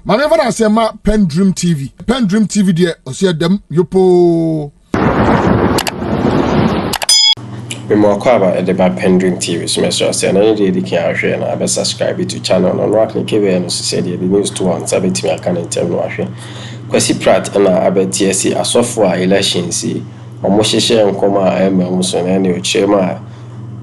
Manever I say ma PENDREAM TV. PENDREAM TV there, or see them yopo. We more cover at the PENDREAM TV. So, Mr. Say, no day they can share and I subscribe to channel on Rock and KB and Society the news to one. Sabit me I can tell no share. Kwesi Pratt and I bet TSC a software election see. Omo share and come muso na ne ochema.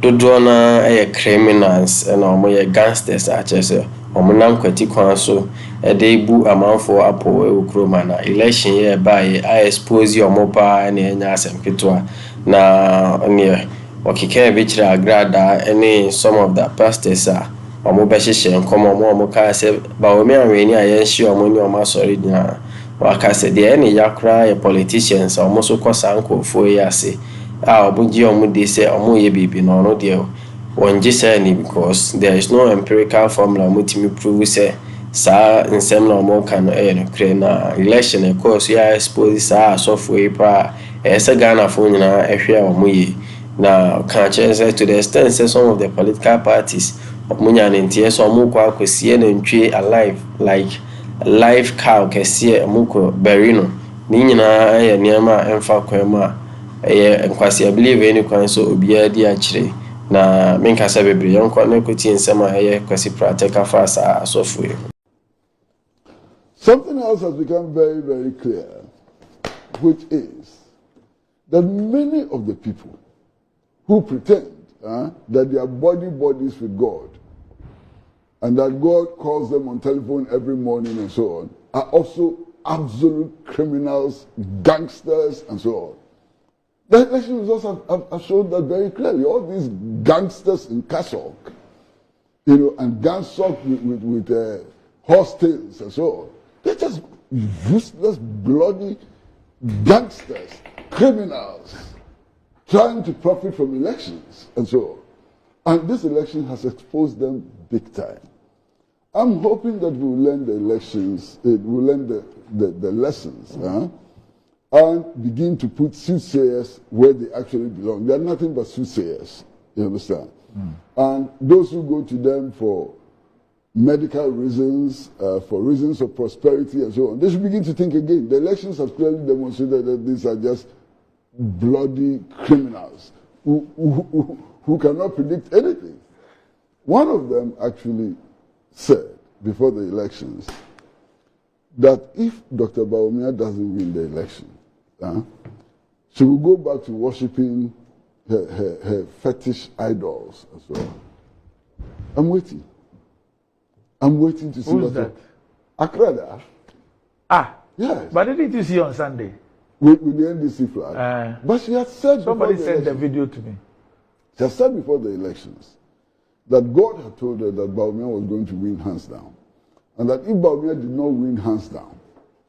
Dodo na criminals and omo gangsters achese. Omo nam kwati kwan so dey bu amanfo apo ekroma na election ye by I expose omo pa na enya asem ketwa na ne okike be kira agrada any some of the pastors are omo be hihye nkomo omo ka se ba omi anweni aye hye omo ni omo asori dina waka se de any yakra politicians omo so kosa nkofo ye ase obuji omo de se omo ye bibi no no de wonji say ni because there is no empirical formula mutimi prove say sa nsem na omo kan no kre na election e course ya expose sa software pa esa Ghana fo nyina ehwe omo ye na can say to the extent say some of the political parties omunya ntie so omo kwa akosie na ntwe alive like live cow kesie omuko berino ni nyina ye niama emfa kwema enkwasi I believe any kwan so obia di akire na menka sa bebre yonko na koti nsema Kwesi Pratt fasa software. Something else has become very, very clear, which is that many of the people who pretend that they are bodies with God and that God calls them on telephone every morning and so on are also absolute criminals, gangsters, and so on. The election results have shown that very clearly. All these gangsters in Kasok, and Gansok with horse tails and so on, they're just useless, bloody gangsters, criminals, trying to profit from elections and so on. And this election has exposed them big time. I'm hoping that we'll learn the elections, we'll learn the lessons, and begin to put soothsayers where they actually belong. They are nothing but soothsayers, you understand? And those who go to them for medical reasons, for reasons of prosperity and so on, they should begin to think again. The elections have clearly demonstrated that these are just bloody criminals who cannot predict anything. One of them actually said before the elections that if Dr. Bawumia doesn't win the election, she will go back to worshipping her fetish idols and so on. I'm waiting. I'm waiting to see Who's that. Akrada. Yes. But didn't you see on Sunday? With the NDC flag. But she had said somebody sent the video to me. She had said before the elections that God had told her that Bawumia was going to win hands down. And that if Bawumia did not win hands down,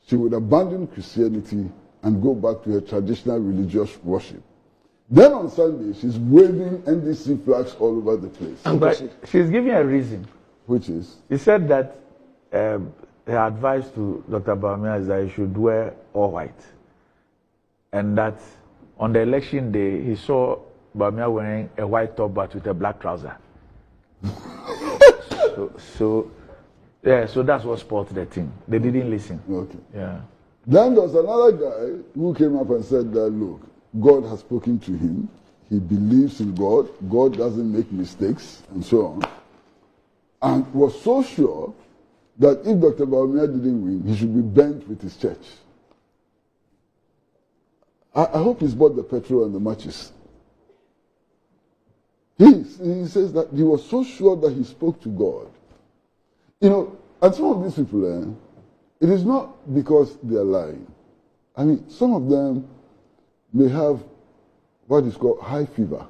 she would abandon Christianity and go back to her traditional religious worship. Then on Sunday, she's waving NDC flags all over the place. But she's giving a reason. Which is? He said that her advice to Dr. Bawumia is that he should wear all white. And that on the election day, he saw Bawumia wearing a white top but with a black trouser. so that's what spoiled the thing. They didn't listen. Okay. Yeah. Then there was another guy who came up and said that, look, God has spoken to him. He believes in God. God doesn't make mistakes and so on. And was so sure that if Dr. Bawumia didn't win, he should be bent with his church. I hope he's bought the petrol and the matches. He says that he was so sure that he spoke to God. And some of these people, it is not because they are lying. I mean, some of them may have what is called high fever.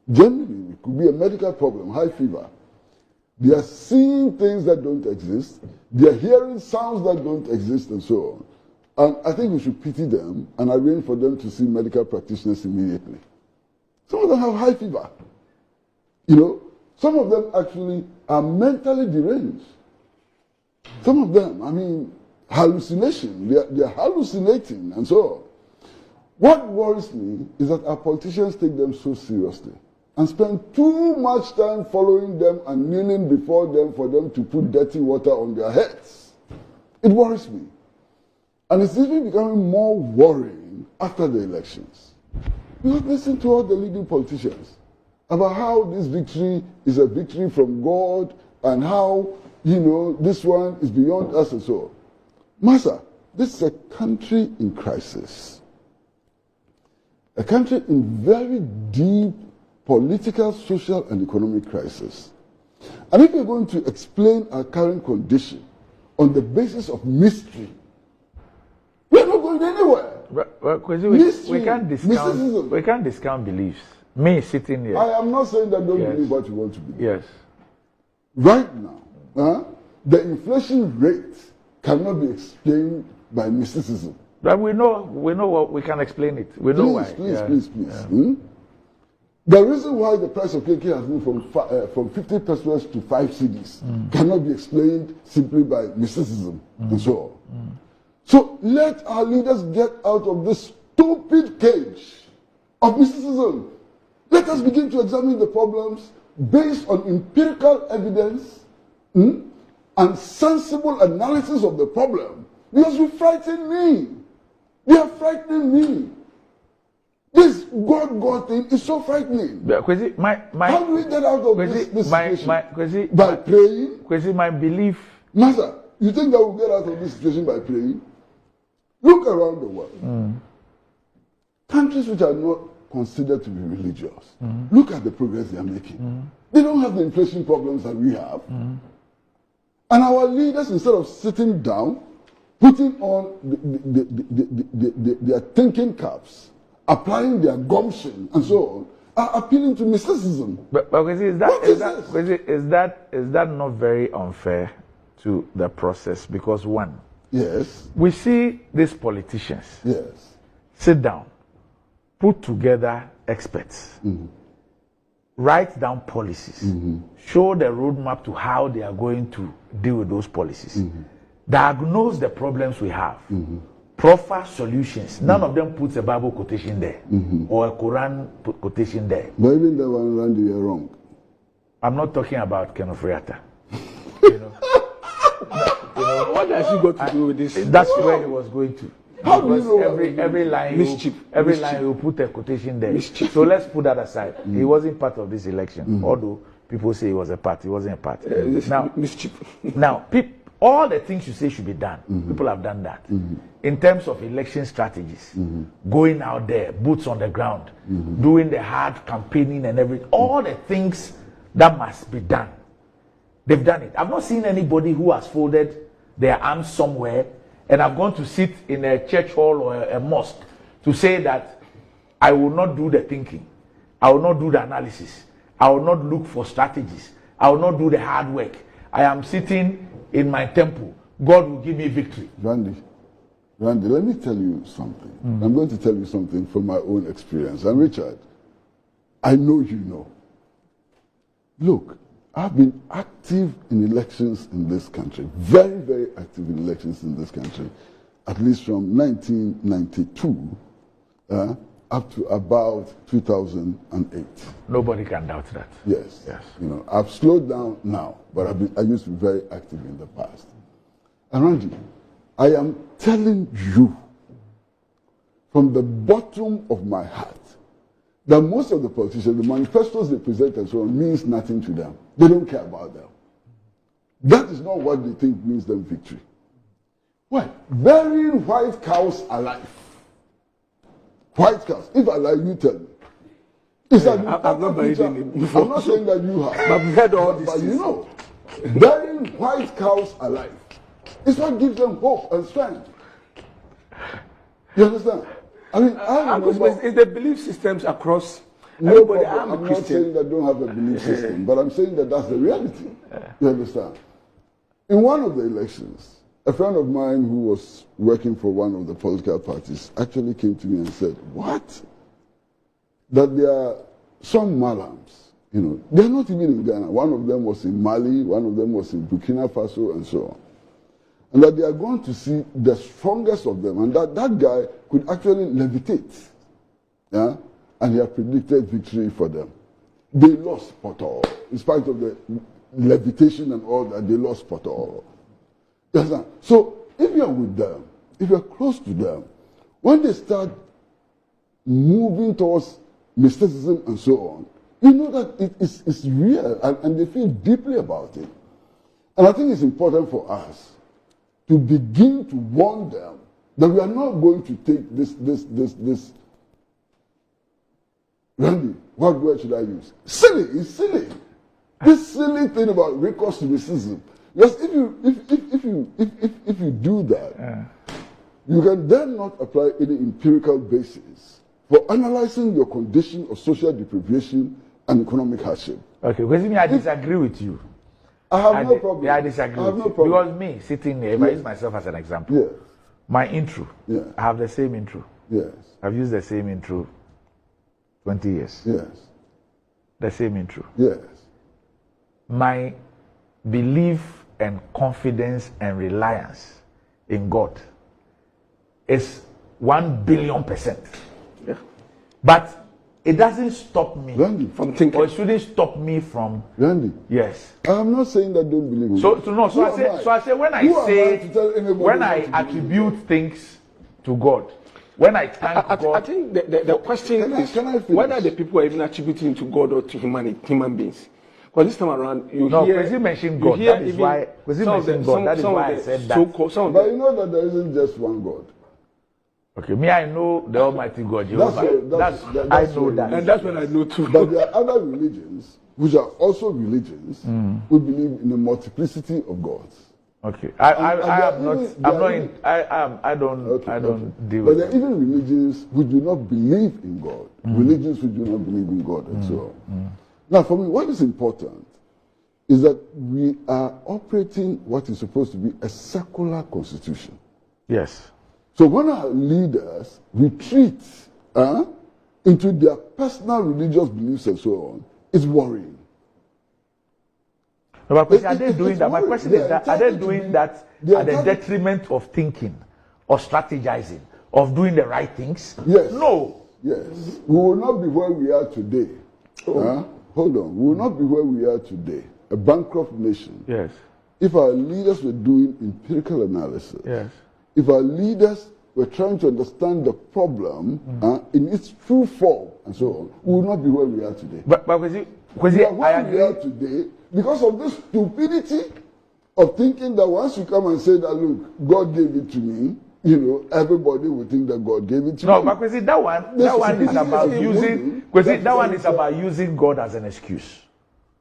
Generally, it could be a medical problem, high fever. They are seeing things that don't exist. They are hearing sounds that don't exist and so on. And I think we should pity them and arrange for them to see medical practitioners immediately. Some of them have high fever. Some of them actually are mentally deranged. Some of them, I mean, hallucination. They are hallucinating and so on. What worries me is that our politicians take them so seriously and spend too much time following them and kneeling before them for them to put dirty water on their heads. It worries me. And it's even becoming more worrying after the elections. You have listened to all the leading politicians about how this victory is a victory from God and how, this one is beyond us and so on. Master, this is a country in crisis. A country in very deep political, social, and economic crisis. And if you're going to explain our current condition on the basis of mystery, we're not going anywhere. Well, we can't discount beliefs. Me sitting here. I am not saying that don't believe what you want to believe. Yes. Right now, the inflation rate cannot be explained by mysticism. But we know what we can explain it. We know why. Please. The reason why the price of KK has moved from 50 pesos to 5 cedis cannot be explained simply by mysticism and so on. So let our leaders get out of this stupid cage of mysticism. Let us begin to examine the problems based on empirical evidence and sensible analysis of the problem. Because you frighten me. They are frightening me. This God thing is so frightening. Kwesi, how do we get out of this situation? Kwesi, by praying? Kwesi, my belief. Master, you think that we'll get out of this situation by praying? Look around the world. Countries which are not considered to be religious, look at the progress they are making. They don't have the inflation problems that we have. And our leaders, instead of sitting down, putting on their thinking caps, applying their gumption and so on, are appealing to mysticism. But is that not very unfair to the process? Because one, yes, we see these politicians sit down, put together experts, write down policies, show the roadmap to how they are going to deal with those policies, diagnose the problems we have, proffer solutions. None of them puts a Bible quotation there or a Quran quotation there. But even the one Randy, you're wrong. I'm not talking about Ken of Riata. What has he got to do with this? That's where he was going to. How do you know every line you put a quotation there. Mischief. So let's put that aside. He wasn't part of this election, although people say he was a part. He wasn't a part. Now, all the things you say should be done. People have done that. In terms of election strategies, going out there, boots on the ground, doing the hard campaigning and everything, all the things that must be done. They've done it. I've not seen anybody who has folded their arms somewhere and have gone to sit in a church hall or a mosque to say that I will not do the thinking, I will not do the analysis, I will not look for strategies, I will not do the hard work. I am sitting in my temple. God will give me victory. Randy, let me tell you something. I'm going to tell you something from my own experience. And Richard, I know you know. Look, I've been active in elections in this country, very, very active in elections in this country, at least from 1992 up to about 2008. Nobody can doubt that. Yes. I've slowed down now, but I used to be very active in the past. And Randy, I am telling you from the bottom of my heart that most of the politicians, the manifestos they present and so on, means nothing to them. They don't care about them. That is not what they think means them victory. Why? Burying white cows alive. White cows. If I lie, you tell me. I've not buried any before. I'm not saying that you have. But we've heard all this. But burying white cows alive is what gives them hope and strength. You understand? I mean, it's the belief systems across everybody. I'm not saying that don't have a belief system, but I'm saying that that's the reality. You understand? In one of the elections, a friend of mine who was working for one of the political parties actually came to me and said, "What? That there are some Malams, they're not even in Ghana. One of them was in Mali, one of them was in Burkina Faso, and so on. And that they are going to see the strongest of them, and that guy could actually levitate. Yeah? And he had predicted victory for them. They lost Porto. In spite of the levitation and all that, they lost Porto. Yes, so if you're with them, if you're close to them, when they start moving towards mysticism and so on, you know that it's real and they feel deeply about it. And I think it's important for us to begin to warn them that we are not going to take this Randy, what word should I use? Silly, it's silly. This silly thing about recourse to racism. Because if you do that, you can then not apply any empirical basis for analyzing your condition of social deprivation and economic hardship. Okay, because I disagree with you. I have no problem. Yeah, I disagree with you. Because me, sitting here, if I use myself as an example, Yes. my intro, I have the same intro. Yes. I've used the same intro 20 years. Yes. The same intro. Yes. My belief and confidence and reliance in God is 1 billion%. Yeah. But it doesn't stop me Randy, From thinking. or it shouldn't stop me from Randy, yes. I'm not saying that don't believe in So God. no, so I say when I attribute things to God, when I thank God. I think the question is can I finish? whether the people are even attributing to God or to human beings. Because this time around, you No, hear... because he mentioned God. That is why... Because he mentioned God. That is why I said that. But you know that there isn't just one God. Okay, me, I know the Almighty God, Jehovah. I know that. And that's what I know too. But there are other religions, which are also religions, who believe in a multiplicity of gods. Okay, I don't deal But with there are it. even religions who do not believe in God. Religions who do not believe in God and so on. Now, for me, what is important is that we are operating what is supposed to be a secular constitution. Yes. So when our leaders retreat into their personal religious beliefs and so on, it's worrying. No, but are they doing that? My question is that are they doing that at the detriment of thinking, of strategizing, of doing the right things? Yes. No. Yes. We will not be where we are today. Hold on. We will not be where we are today, a bankrupt nation. Yes. If our leaders were doing empirical analysis, Yes. if our leaders were trying to understand the problem in its true form and so on, we will not be where we are today. But We are where we are today because of this stupidity of thinking that once you come and say that, look, God gave it to me, you know, everybody will think that God gave it to me. No, but Kwesi, that one is about using. Kwesi, that one is about using God as an excuse.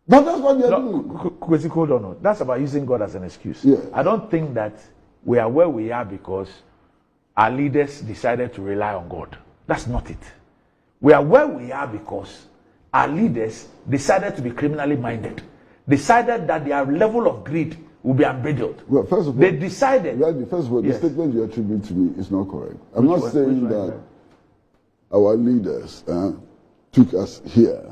But that's what they're No, doing. Kwesi, hold on. No. That's about using God as an excuse. Yeah. I don't think that we are where we are because our leaders decided to rely on God. That's not it. We are where we are because our leaders decided to be criminally minded. Decided that their level of greed will be unbridled. Well, first of all, they decided. Randy, first of all, Yes. the statement you attribute to me is not correct. I'm not saying that our leaders took us here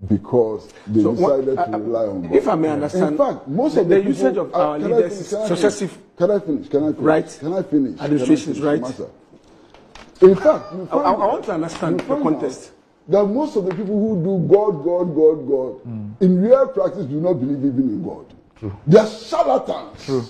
because they decided to rely on God. If I may understand, in fact, most of the people, usage of our leaders is successive. Can I finish? Right. Can I finish? Administrations, right. Master? In fact, you I find want to understand you the find context. out that most of the people who do God, in real practice do not believe even in God. True. They are charlatans. True.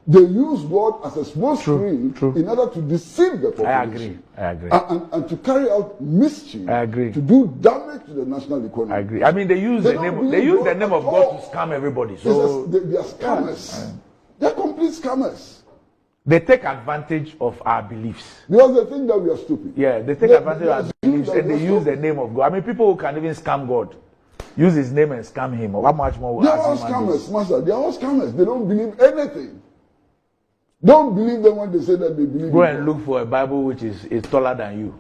They use God as a small screen in order to deceive the population. I agree. And to carry out mischief. I agree. To do damage to the national economy. I agree. I mean, they use the name. They use the name of God to scam everybody. So They are scammers. They are complete scammers. they take advantage of our beliefs. Because they think that we are stupid. Yeah, they take advantage of our beliefs and they use the name of God. I mean, people who can even scam God, use his name and scam him. How much more? They are all scammers, Master. They are all scammers. They don't believe anything. Don't believe them when they say that they believe. Go and look for a Bible which is taller than you,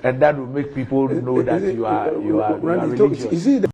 and that will make people know that you are religious. Is it